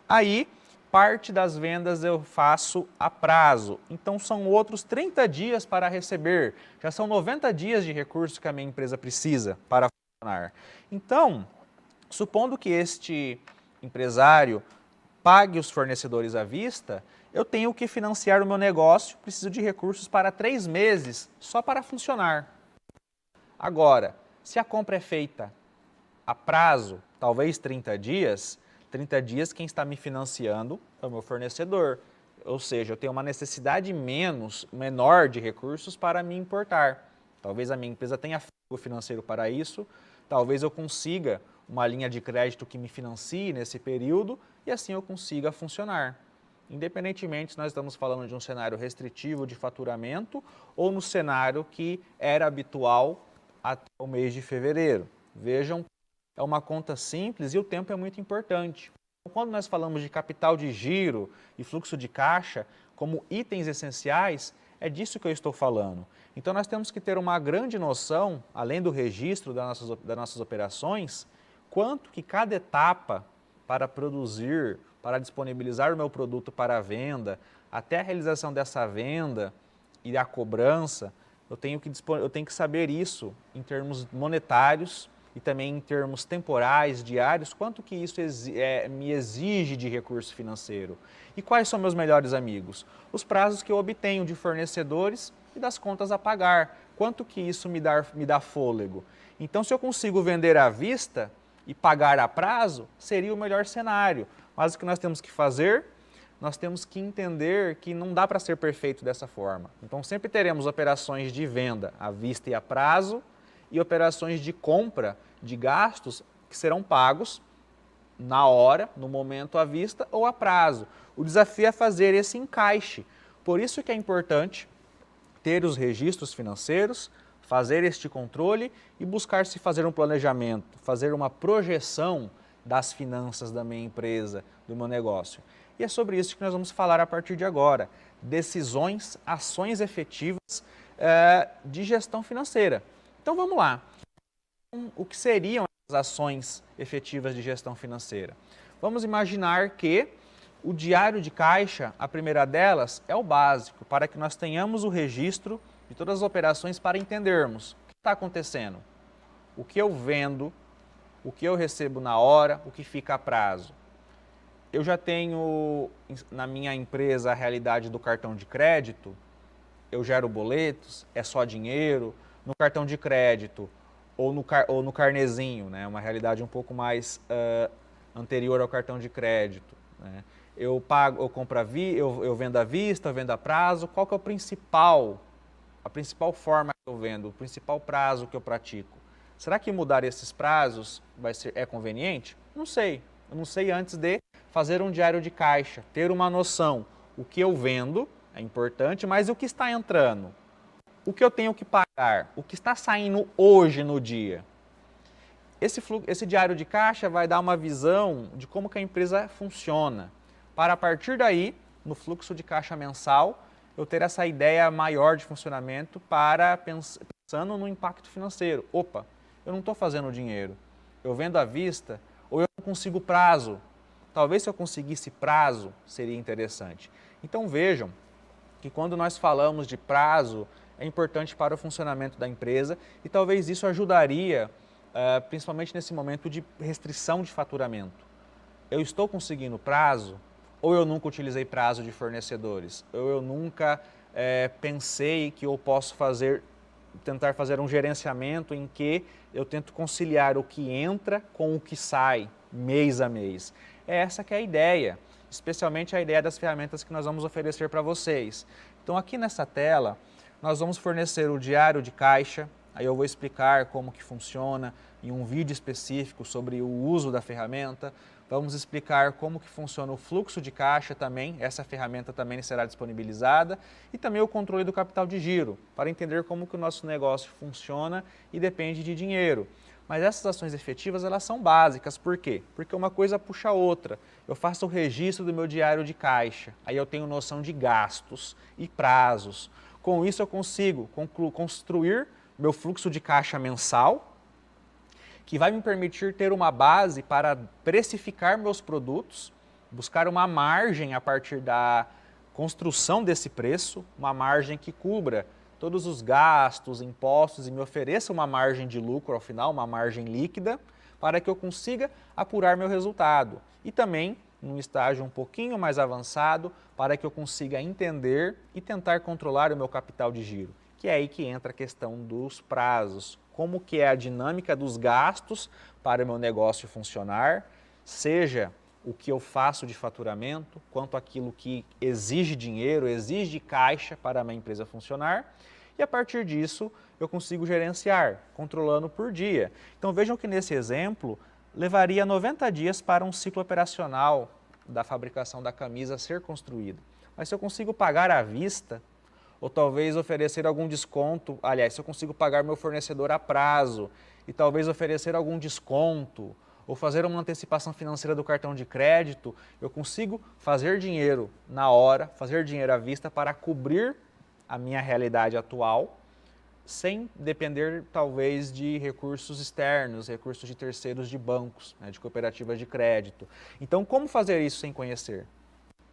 Aí, parte das vendas eu faço a prazo. Então são outros 30 dias para receber. Já são 90 dias de recursos que a minha empresa precisa para funcionar. Então, supondo que este empresário pague os fornecedores à vista, eu tenho que financiar o meu negócio, preciso de recursos para 3 meses só para funcionar. Agora, se a compra é feita a prazo, talvez 30 dias quem está me financiando é o meu fornecedor. Ou seja, eu tenho uma necessidade menor de recursos para me importar. Talvez a minha empresa tenha fôlego financeiro para isso, talvez eu consiga uma linha de crédito que me financie nesse período e assim eu consiga funcionar. Independentemente se nós estamos falando de um cenário restritivo de faturamento ou no cenário que era habitual até o mês de fevereiro. Vejam, é uma conta simples e o tempo é muito importante. Quando nós falamos de capital de giro e fluxo de caixa como itens essenciais, é disso que eu estou falando. Então nós temos que ter uma grande noção, além do registro das nossas operações, quanto que cada etapa para produzir, para disponibilizar o meu produto para a venda, até a realização dessa venda e a cobrança, eu tenho que saber isso em termos monetários e também em termos temporais, diários, quanto que isso me exige de recurso financeiro. E quais são meus melhores amigos? Os prazos que eu obtenho de fornecedores e das contas a pagar. Quanto que isso me dá fôlego? Então, se eu consigo vender à vista e pagar a prazo, seria o melhor cenário. Mas o que nós temos que fazer? Nós temos que entender que não dá para ser perfeito dessa forma. Então, sempre teremos operações de venda à vista e a prazo e operações de compra de gastos que serão pagos na hora, no momento à vista ou a prazo. O desafio é fazer esse encaixe. Por isso que é importante ter os registros financeiros, fazer este controle e buscar se fazer um planejamento, fazer uma projeção das finanças da minha empresa, do meu negócio. E é sobre isso que nós vamos falar a partir de agora. Decisões, ações efetivas de gestão financeira. Então vamos lá. O que seriam as ações efetivas de gestão financeira? Vamos imaginar que o diário de caixa, a primeira delas, é o básico, para que nós tenhamos o registro de todas as operações para entendermos o que está acontecendo, o que eu vendo, o que eu recebo na hora, o que fica a prazo. Eu já tenho na minha empresa a realidade do cartão de crédito, eu gero boletos, é só dinheiro, no cartão de crédito ou no carnezinho, né? Uma realidade um pouco mais anterior ao cartão de crédito, né? Eu vendo à vista, eu vendo a prazo. Qual que é a principal forma que eu vendo, o principal prazo que eu pratico? Será que mudar esses prazos é conveniente? Não sei. Eu não sei antes de fazer um diário de caixa, ter uma noção. O que eu vendo é importante, mas o que está entrando? O que eu tenho que pagar? O que está saindo hoje no dia? Esse diário de caixa vai dar uma visão de como que a empresa funciona. Para a partir daí, no fluxo de caixa mensal, eu ter essa ideia maior de funcionamento pensando no impacto financeiro. Opa, eu não estou fazendo dinheiro. Eu vendo à vista ou eu não consigo prazo. Talvez se eu conseguisse prazo, seria interessante. Então vejam que quando nós falamos de prazo, é importante para o funcionamento da empresa e talvez isso ajudaria, principalmente nesse momento de restrição de faturamento. Eu estou conseguindo prazo ou eu nunca utilizei prazo de fornecedores? Ou eu nunca pensei que eu posso tentar fazer um gerenciamento em que eu tento conciliar o que entra com o que sai mês a mês. É essa que é a ideia, especialmente a ideia das ferramentas que nós vamos oferecer para vocês. Então aqui nessa tela nós vamos fornecer o diário de caixa, aí eu vou explicar como que funciona em um vídeo específico sobre o uso da ferramenta. Vamos explicar como que funciona o fluxo de caixa também, essa ferramenta também será disponibilizada, e também o controle do capital de giro, para entender como que o nosso negócio funciona e depende de dinheiro. Mas essas ações efetivas, elas são básicas, por quê? Porque uma coisa puxa a outra. Eu faço o registro do meu diário de caixa, aí eu tenho noção de gastos e prazos. Com isso eu consigo construir meu fluxo de caixa mensal, que vai me permitir ter uma base para precificar meus produtos, buscar uma margem a partir da construção desse preço, uma margem que cubra todos os gastos, impostos e me ofereça uma margem de lucro ao final, uma margem líquida, para que eu consiga apurar meu resultado. E também, num estágio um pouquinho mais avançado, para que eu consiga entender e tentar controlar o meu capital de giro, que é aí que entra a questão dos prazos. Como que é a dinâmica dos gastos para o meu negócio funcionar, seja o que eu faço de faturamento, quanto aquilo que exige dinheiro, exige caixa para a minha empresa funcionar, e a partir disso eu consigo gerenciar, controlando por dia. Então vejam que nesse exemplo levaria 90 dias para um ciclo operacional da fabricação da camisa ser construído. Mas se eu consigo pagar à vista, ou talvez oferecer algum desconto, aliás, se eu consigo pagar meu fornecedor a prazo e talvez oferecer algum desconto ou fazer uma antecipação financeira do cartão de crédito, eu consigo fazer dinheiro na hora, fazer dinheiro à vista para cobrir a minha realidade atual, sem depender talvez de recursos externos, recursos de terceiros de bancos, né, de cooperativas de crédito. Então, como fazer isso sem conhecer?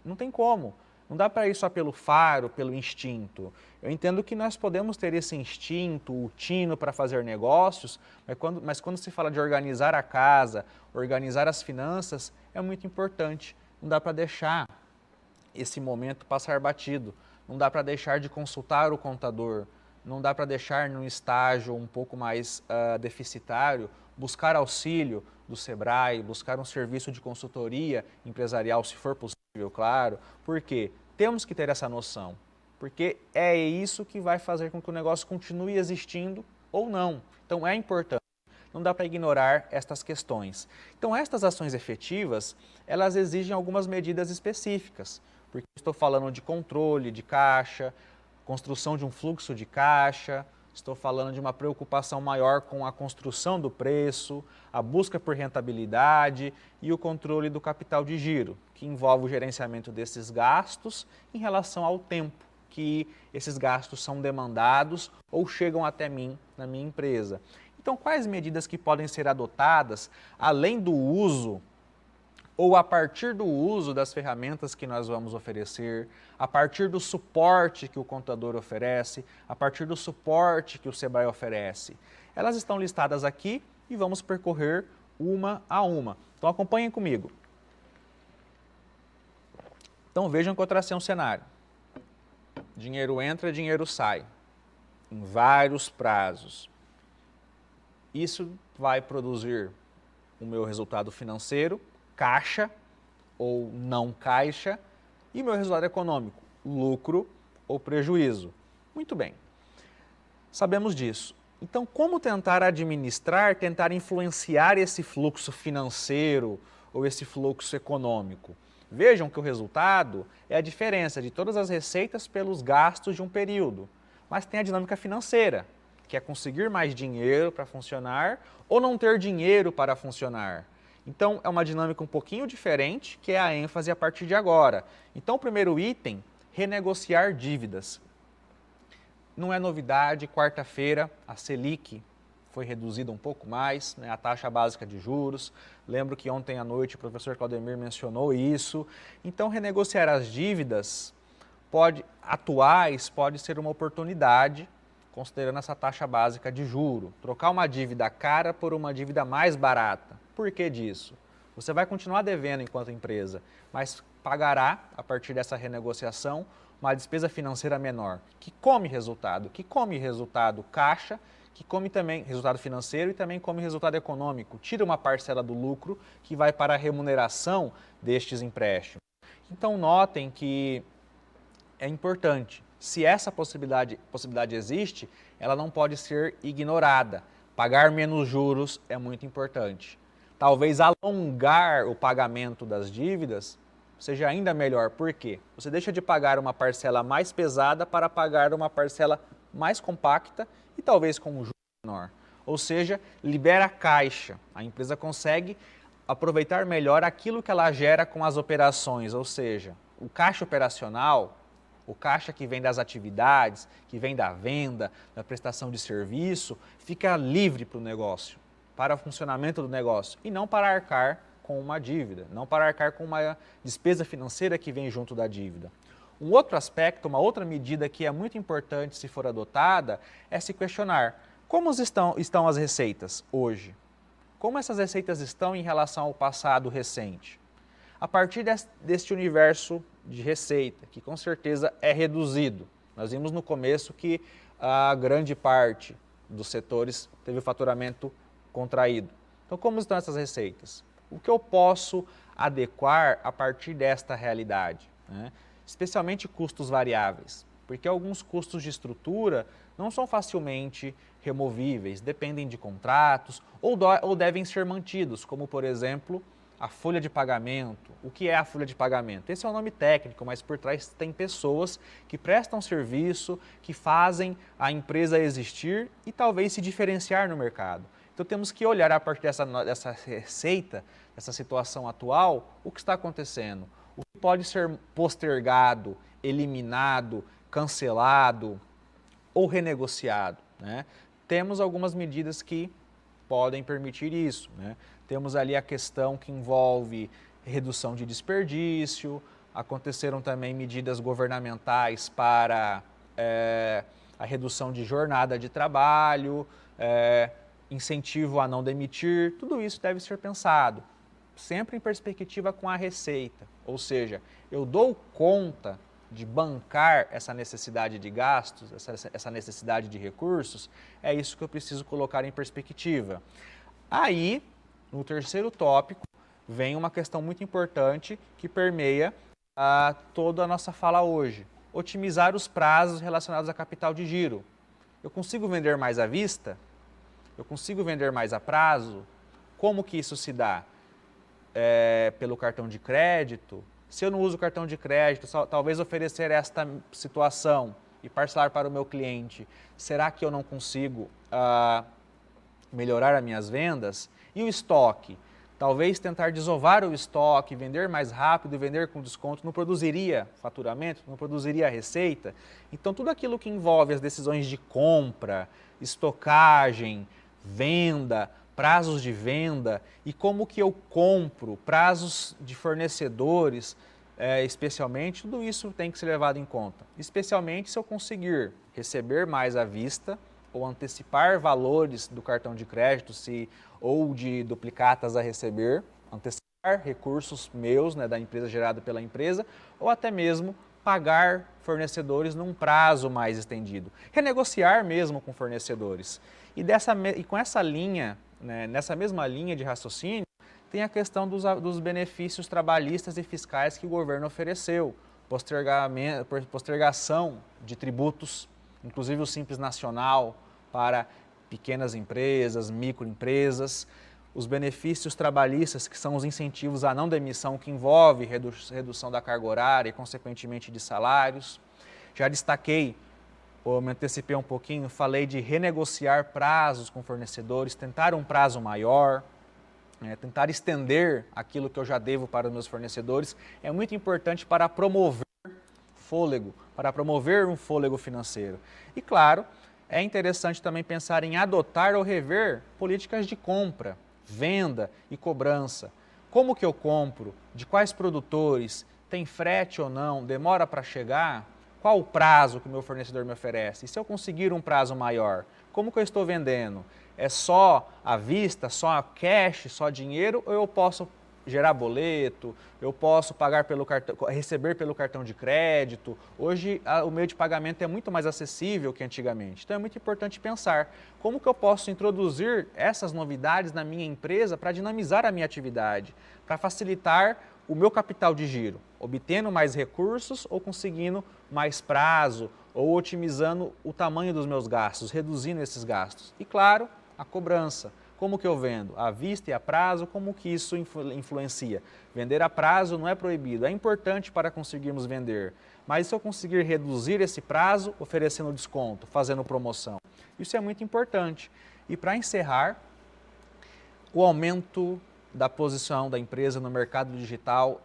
Não tem como. Não dá para ir só pelo faro, pelo instinto. Eu entendo que nós podemos ter esse instinto, o tino para fazer negócios, mas quando se fala de organizar a casa, organizar as finanças, é muito importante. Não dá para deixar esse momento passar batido. Não dá para deixar de consultar o contador. Não dá para deixar num estágio um pouco mais deficitário, buscar auxílio do Sebrae, buscar um serviço de consultoria empresarial, se for possível, claro. Por quê? Temos que ter essa noção, porque é isso que vai fazer com que o negócio continue existindo ou não. Então é importante, não dá para ignorar estas questões. Então estas ações efetivas, elas exigem algumas medidas específicas, porque estou falando de controle de caixa, construção de um fluxo de caixa, estou falando de uma preocupação maior com a construção do preço, a busca por rentabilidade e o controle do capital de giro, que envolve o gerenciamento desses gastos em relação ao tempo que esses gastos são demandados ou chegam até mim, na minha empresa. Então, quais medidas que podem ser adotadas, além do uso ou a partir do uso das ferramentas que nós vamos oferecer, a partir do suporte que o contador oferece, a partir do suporte que o Sebrae oferece. Elas estão listadas aqui e vamos percorrer uma a uma. Então acompanhem comigo. Então vejam que eu tracei um cenário. Dinheiro entra, dinheiro sai, em vários prazos. Isso vai produzir o meu resultado financeiro, caixa ou não caixa, e meu resultado econômico, lucro ou prejuízo. Muito bem, sabemos disso. Então, como tentar administrar, tentar influenciar esse fluxo financeiro ou esse fluxo econômico? Vejam que o resultado é a diferença de todas as receitas pelos gastos de um período, mas tem a dinâmica financeira, que é conseguir mais dinheiro para funcionar ou não ter dinheiro para funcionar. Então, é uma dinâmica um pouquinho diferente, que é a ênfase a partir de agora. Então, o primeiro item, renegociar dívidas. Não é novidade, quarta-feira a Selic foi reduzida um pouco mais, né, a taxa básica de juros. Lembro que ontem à noite o professor Claudemir mencionou isso. Então, renegociar as dívidas atuais pode ser uma oportunidade, considerando essa taxa básica de juro. Trocar uma dívida cara por uma dívida mais barata. Por que disso? Você vai continuar devendo enquanto empresa, mas pagará, a partir dessa renegociação, uma despesa financeira menor, que come resultado caixa, que come também resultado financeiro e também come resultado econômico. Tira uma parcela do lucro que vai para a remuneração destes empréstimos. Então notem que é importante, se essa possibilidade existe, ela não pode ser ignorada. Pagar menos juros é muito importante. Talvez alongar o pagamento das dívidas seja ainda melhor. Por quê? Você deixa de pagar uma parcela mais pesada para pagar uma parcela mais compacta e talvez com um juro menor. Ou seja, libera caixa. A empresa consegue aproveitar melhor aquilo que ela gera com as operações, ou seja, o caixa operacional, o caixa que vem das atividades, que vem da venda, da prestação de serviço, fica livre para o negócio, para o funcionamento do negócio e não para arcar com uma dívida, não para arcar com uma despesa financeira que vem junto da dívida. Um outro aspecto, uma outra medida que é muito importante se for adotada é se questionar como estão as receitas hoje? Como essas receitas estão em relação ao passado recente? A partir deste universo de receita, que com certeza é reduzido. Nós vimos no começo que a grande parte dos setores teve o faturamento contraído. Então, como estão essas receitas? O que eu posso adequar a partir desta realidade? Né? Especialmente custos variáveis, porque alguns custos de estrutura não são facilmente removíveis, dependem de contratos ou devem ser mantidos, como por exemplo, a folha de pagamento. O que é a folha de pagamento? Esse é um nome técnico, mas por trás tem pessoas que prestam serviço, que fazem a empresa existir e talvez se diferenciar no mercado. Então temos que olhar a partir dessa receita, dessa situação atual, o que está acontecendo. O que pode ser postergado, eliminado, cancelado ou renegociado. Né? Temos algumas medidas que podem permitir isso. Né? Temos ali a questão que envolve redução de desperdício, aconteceram também medidas governamentais para a redução de jornada de trabalho, incentivo a não demitir, tudo isso deve ser pensado, sempre em perspectiva com a receita, ou seja, eu dou conta de bancar essa necessidade de gastos, essa necessidade de recursos, é isso que eu preciso colocar em perspectiva. Aí, no terceiro tópico, vem uma questão muito importante que permeia toda a nossa fala hoje. Otimizar os prazos relacionados a capital de giro. Eu consigo vender mais à vista? Eu consigo vender mais a prazo? Como que isso se dá? Pelo cartão de crédito? Se eu não uso o cartão de crédito, talvez oferecer esta situação e parcelar para o meu cliente, será que eu não consigo melhorar as minhas vendas? E o estoque? Talvez tentar desovar o estoque, vender mais rápido e vender com desconto não produziria faturamento, não produziria receita. Então, tudo aquilo que envolve as decisões de compra, estocagem, venda, prazos de venda e como que eu compro, prazos de fornecedores, especialmente, tudo isso tem que ser levado em conta. Especialmente se eu conseguir receber mais à vista ou antecipar valores do cartão de crédito ou de duplicatas a receber, antecipar recursos meus, né, da empresa gerada pela empresa, ou até mesmo pagar fornecedores num prazo mais estendido. Renegociar mesmo com fornecedores. E com essa linha, né, nessa mesma linha de raciocínio, tem a questão dos benefícios trabalhistas e fiscais que o governo ofereceu, postergação de tributos, inclusive o Simples Nacional para pequenas empresas, microempresas, os benefícios trabalhistas, que são os incentivos à não demissão, que envolve redução da carga horária e, consequentemente, de salários. Já destaquei, ou me antecipei um pouquinho, falei de renegociar prazos com fornecedores, tentar um prazo maior, tentar estender aquilo que eu já devo para os meus fornecedores. É muito importante para promover fôlego, para promover um fôlego financeiro. E, claro, é interessante também pensar em adotar ou rever políticas de compra, venda e cobrança. Como que eu compro? De quais produtores? Tem frete ou não? Demora para chegar? Qual o prazo que o meu fornecedor me oferece? E se eu conseguir um prazo maior, como que eu estou vendendo? É só à vista, só cash, só dinheiro, ou eu posso gerar boleto, eu posso pagar pelo cartão, receber pelo cartão de crédito? Hoje o meio de pagamento é muito mais acessível que antigamente. Então é muito importante pensar como que eu posso introduzir essas novidades na minha empresa para dinamizar a minha atividade, para facilitar o meu capital de giro, obtendo mais recursos ou conseguindo mais prazo, ou otimizando o tamanho dos meus gastos, reduzindo esses gastos. E claro, a cobrança. Como que eu vendo? À vista e a prazo, como que isso influencia? Vender a prazo não é proibido, é importante para conseguirmos vender. Mas se eu conseguir reduzir esse prazo, oferecendo desconto, fazendo promoção, isso é muito importante. E para encerrar, o aumento da posição da empresa no mercado digital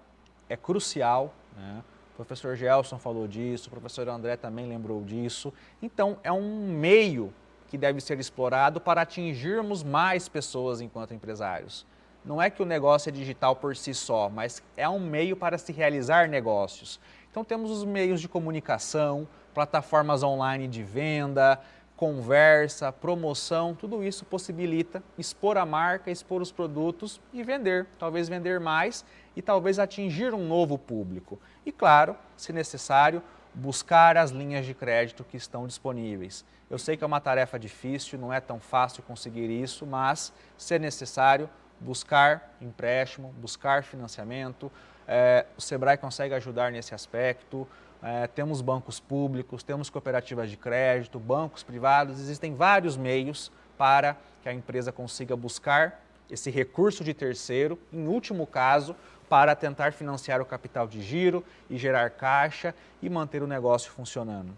é crucial, né? O professor Gelson falou disso, o professor André também lembrou disso. Então, é um meio que deve ser explorado para atingirmos mais pessoas enquanto empresários. Não é que o negócio é digital por si só, mas é um meio para se realizar negócios. Então, temos os meios de comunicação, plataformas online de venda, conversa, promoção, tudo isso possibilita expor a marca, expor os produtos e vender, talvez vender mais e talvez atingir um novo público. E claro, se necessário, buscar as linhas de crédito que estão disponíveis. Eu sei que é uma tarefa difícil, não é tão fácil conseguir isso, mas se é necessário, buscar empréstimo, buscar financiamento. O Sebrae consegue ajudar nesse aspecto. Temos bancos públicos, temos cooperativas de crédito, bancos privados, existem vários meios para que a empresa consiga buscar esse recurso de terceiro, em último caso, para tentar financiar o capital de giro e gerar caixa e manter o negócio funcionando.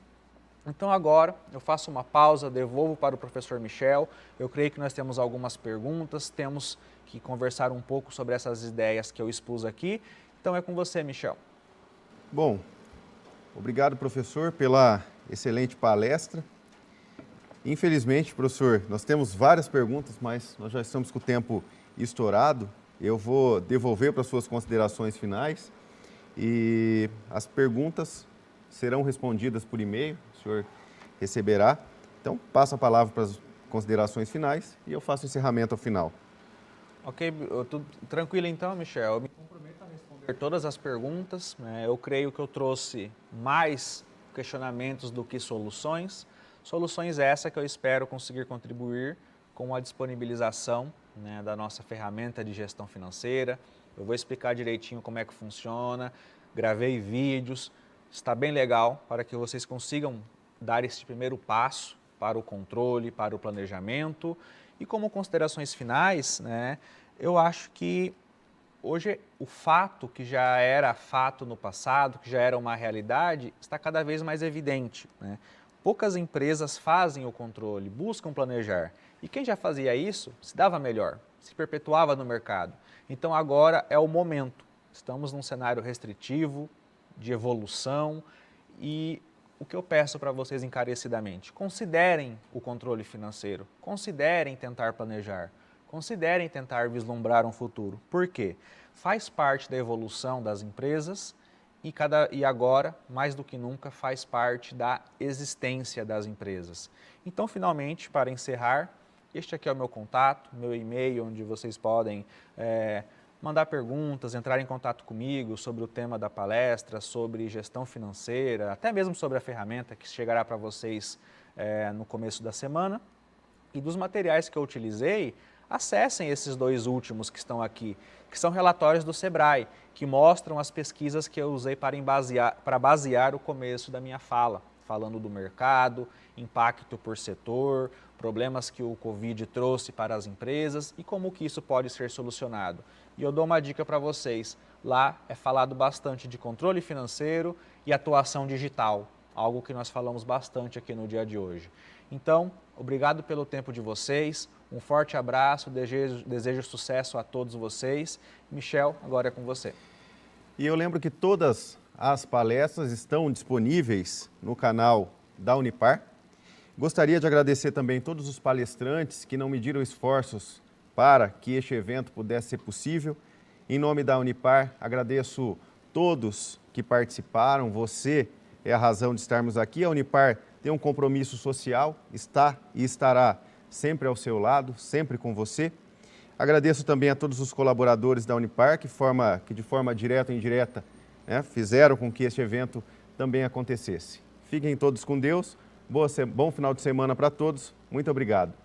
Então agora eu faço uma pausa, devolvo para o professor Michel. Eu creio que nós temos algumas perguntas, temos que conversar um pouco sobre essas ideias que eu expus aqui. Então é com você, Michel. Bom, obrigado, professor, pela excelente palestra. Infelizmente, professor, nós temos várias perguntas, mas nós já estamos com o tempo estourado. Eu vou devolver para as suas considerações finais e as perguntas serão respondidas por e-mail, o senhor receberá. Então, passo a palavra para as considerações finais e eu faço o encerramento ao final. Ok, tranquilo então, Michel. Eu me comprometo a responder todas as perguntas. Eu creio que eu trouxe mais questionamentos do que soluções. Soluções essa que eu espero conseguir contribuir com a disponibilização, né, da nossa ferramenta de gestão financeira. Eu vou explicar direitinho como é que funciona, gravei vídeos, está bem legal para que vocês consigam dar esse primeiro passo para o controle, para o planejamento. E como considerações finais, né, eu acho que hoje o fato que já era fato no passado, que já era uma realidade, está cada vez mais evidente, né? Poucas empresas fazem o controle, buscam planejar. E quem já fazia isso se dava melhor, se perpetuava no mercado. Então agora é o momento. Estamos num cenário restritivo, de evolução e o que eu peço para vocês encarecidamente, considerem o controle financeiro, considerem tentar planejar, considerem tentar vislumbrar um futuro. Por quê? Faz parte da evolução das empresas e agora, mais do que nunca, faz parte da existência das empresas. Então, finalmente, para encerrar, este aqui é o meu contato, meu e-mail, onde vocês podem mandar perguntas, entrar em contato comigo sobre o tema da palestra, sobre gestão financeira, até mesmo sobre a ferramenta que chegará para vocês no começo da semana. E dos materiais que eu utilizei, acessem esses dois últimos que estão aqui, que são relatórios do Sebrae, que mostram as pesquisas que eu usei para basear o começo da minha fala, falando do mercado, impacto por setor, problemas que o Covid trouxe para as empresas e como que isso pode ser solucionado. E eu dou uma dica para vocês, lá é falado bastante de controle financeiro e atuação digital, algo que nós falamos bastante aqui no dia de hoje. Então, obrigado pelo tempo de vocês, um forte abraço, desejo sucesso a todos vocês. Michel, agora é com você. E eu lembro que todas as palestras estão disponíveis no canal da Unipar. Gostaria de agradecer também todos os palestrantes que não mediram esforços para que este evento pudesse ser possível. Em nome da Unipar, agradeço todos que participaram, você é a razão de estarmos aqui. A Unipar tem um compromisso social, está e estará sempre ao seu lado, sempre com você. Agradeço também a todos os colaboradores da Unipar que de forma direta ou indireta, né, fizeram com que este evento também acontecesse. Fiquem todos com Deus, bom final de semana para todos, muito obrigado.